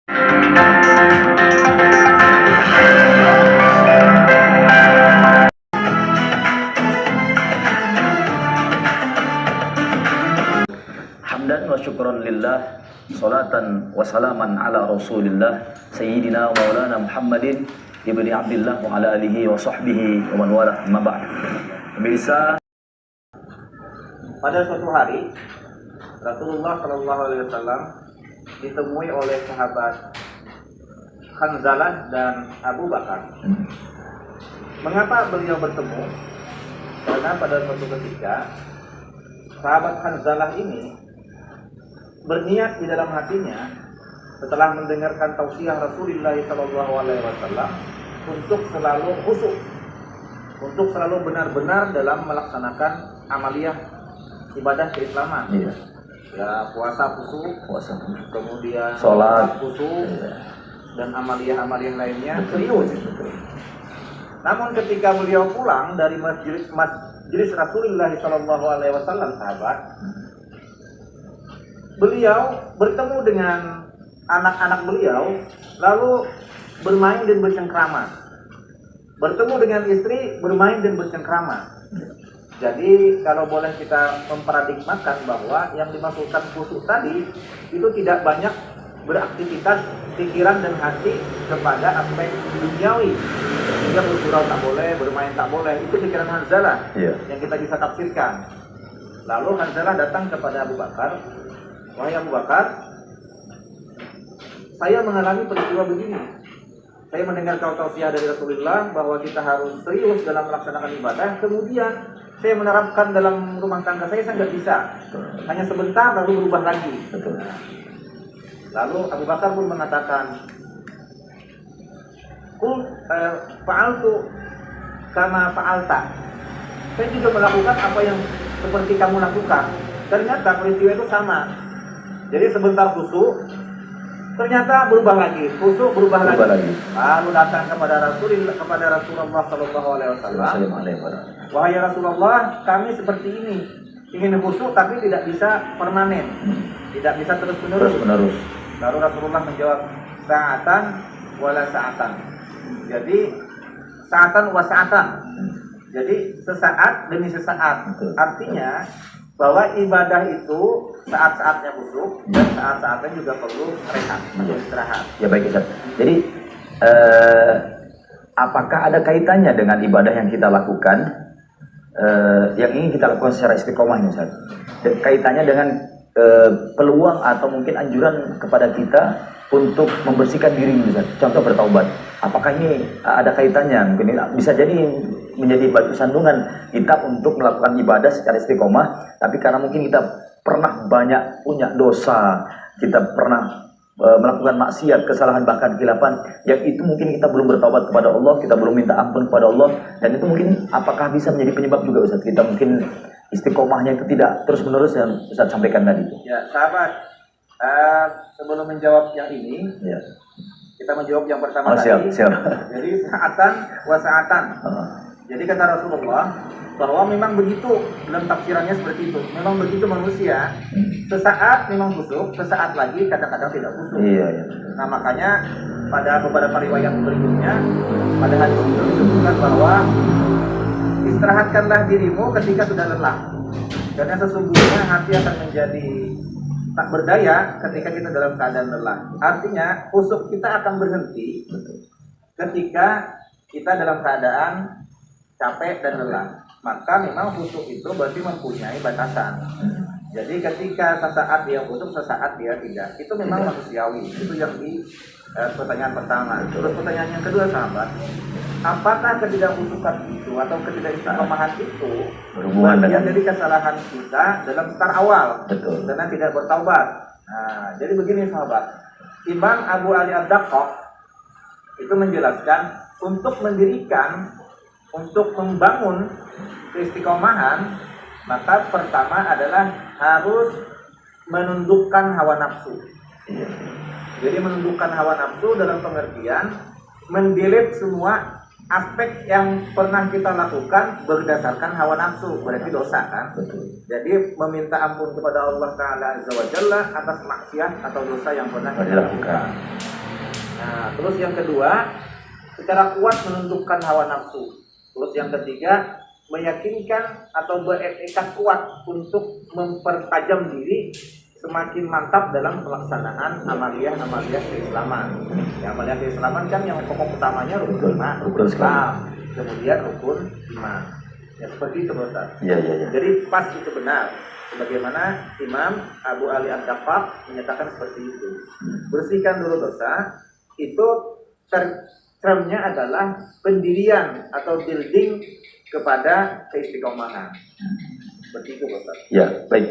Hamdan wa syukran lillah, salatan wa salaman ala rasulillah sayyidina wa maulana Muhammadin ibni Abdillah wa ala alihi wa sahbihi wa man wala, amma ba'd. Pemirsa, pada suatu hari Rasulullah Shallallahu Alaihi Wasallam ditemui oleh sahabat Hanzalah dan Abu Bakar. Mengapa beliau bertemu? Karena pada suatu ketika sahabat Hanzalah ini berniat di dalam hatinya setelah mendengarkan tausiah Rasulullah Shallallahu Alaihi Wasallam untuk selalu khusyuk, untuk selalu benar-benar dalam melaksanakan amaliyah ibadah keislaman. iya, Ya, puasa khusyuk, kemudian sholat khusyuk, iya, dan amaliyah-amaliyah lainnya serius. Namun ketika beliau pulang dari majelis Rasulullah Shallallahu Alaihi Wasallam, sahabat, beliau bertemu dengan anak-anak beliau, lalu bermain dan bercengkrama. Bertemu dengan istri, bermain dan bercengkrama. Jadi kalau boleh kita memparadigmakan bahwa yang dimaksudkan khusyuk tadi itu tidak banyak beraktivitas pikiran dan hati kepada aspek duniawi, sehingga bergurau tak boleh, bermain tak boleh. Itu pikiran Hanzalah iya, yang kita bisa tafsirkan. Lalu Hanzalah datang kepada Abu Bakar, wahai Abu Bakar, saya mengalami peristiwa begini. Saya mendengar tausiah dari Rasulullah bahwa kita harus serius dalam melaksanakan ibadah. Kemudian saya menerapkan dalam rumah tangga saya nggak bisa. Hanya sebentar lalu berubah lagi. betul. Lalu Abu Bakar pun mengatakan, fa'altu kama fa'alta. Saya juga melakukan apa yang seperti kamu lakukan. Ternyata peristiwa itu sama. Jadi sebentar khusyuk, ternyata berubah lagi, khusyuk berubah lagi. Lalu datang kepada Rasulullah Shallallahu Alaihi Wasallam. Wahai Rasulullah, kami seperti ini, ingin khusyuk tapi tidak bisa permanen, tidak bisa terus menerus. Lalu Rasulullah menjawab, sa'atan wala sa'atan. Jadi sa'atan wa sa'atan. Jadi sesaat demi sesaat. Artinya bahwa ibadah itu saat-saatnya khusyuk dan saat-saatnya juga perlu rehat atau istirahat. Ya baik Ustaz. Jadi apakah ada kaitannya dengan ibadah yang kita lakukan, yang ingin kita lakukan secara istiqomah ini Ustaz? Kaitannya dengan peluang atau mungkin anjuran kepada kita untuk membersihkan diri Ustaz. Contoh bertaubat. Apakah ini ada kaitannya? Mungkin bisa jadi menjadi batu sandungan kita untuk melakukan ibadah secara istiqomah, tapi karena mungkin kita pernah banyak punya dosa, kita pernah melakukan maksiat, kesalahan, bahkan khilapan, yang itu mungkin kita belum bertaubat kepada Allah, kita belum minta ampun kepada Allah, dan itu mungkin apakah bisa menjadi penyebab juga Ustaz, kita mungkin istiqomahnya itu tidak terus menerus yang Ustaz sampaikan tadi. Ya sahabat, sebelum menjawab yang ini, Ya. kita menjawab yang pertama Siap. Jadi sa'atan wa sa'atan. Jadi kata Rasulullah bahwa memang begitu dalam tafsirannya seperti itu. Memang begitu manusia. Sesaat memang khusyuk, sesaat lagi kadang-kadang tidak khusyuk. Iya. Nah makanya pada beberapa riwayat berikutnya pada hadis itu disebutkan bahwa istirahatkanlah dirimu ketika sudah lelah. Karena sesungguhnya hati akan menjadi tak berdaya ketika kita dalam keadaan lelah. Artinya khusyuk kita akan berhenti ketika kita dalam keadaan capek dan lelah. Maka memang khusyuk itu berarti mempunyai batasan. Jadi ketika sesaat dia khusyuk, sesaat dia tidak. Itu memang manusiawi. Itu yang di pertanyaan pertama. Terus pertanyaan yang kedua sahabat, apakah ketidakhusyukan itu atau ketidakistiqomahan itu bagian dari kesalahan kita dalam start awal? Betul. Karena tidak bertaubat. Nah, jadi begini sahabat, Imam Abu Ali Ad-Daqqaq itu menjelaskan untuk mendirikan, untuk membangun keistiqomahan, maka pertama adalah harus menundukkan hawa nafsu. Jadi menundukkan hawa nafsu dalam pengertian mendelete semua aspek yang pernah kita lakukan berdasarkan hawa nafsu, berarti dosa kan? Betul. Jadi meminta ampun kepada Allah Ta'ala Azza wa Jalla atas maksiat atau dosa yang pernah kita lakukan. Nah, terus yang kedua, secara kuat menundukkan hawa nafsu. Terus yang ketiga, meyakinkan atau beretikat kuat untuk mempertajam diri semakin mantap dalam pelaksanaan amaliyah keislaman. Ya, amaliyah keislaman kan yang pokok utamanya rukun iman, rukun Islam, kemudian rukun iman. Ya seperti itu, Ustaz. Iya, iya, iya. Jadi pas itu benar. Sebagaimana Imam Abu Ali Ad-Daqqaq menyatakan seperti itu. Bersihkan dulu dosa, itu termnya adalah pendirian atau building kepada keistiqomahan. Seperti itu, Ustaz. Ya, baik.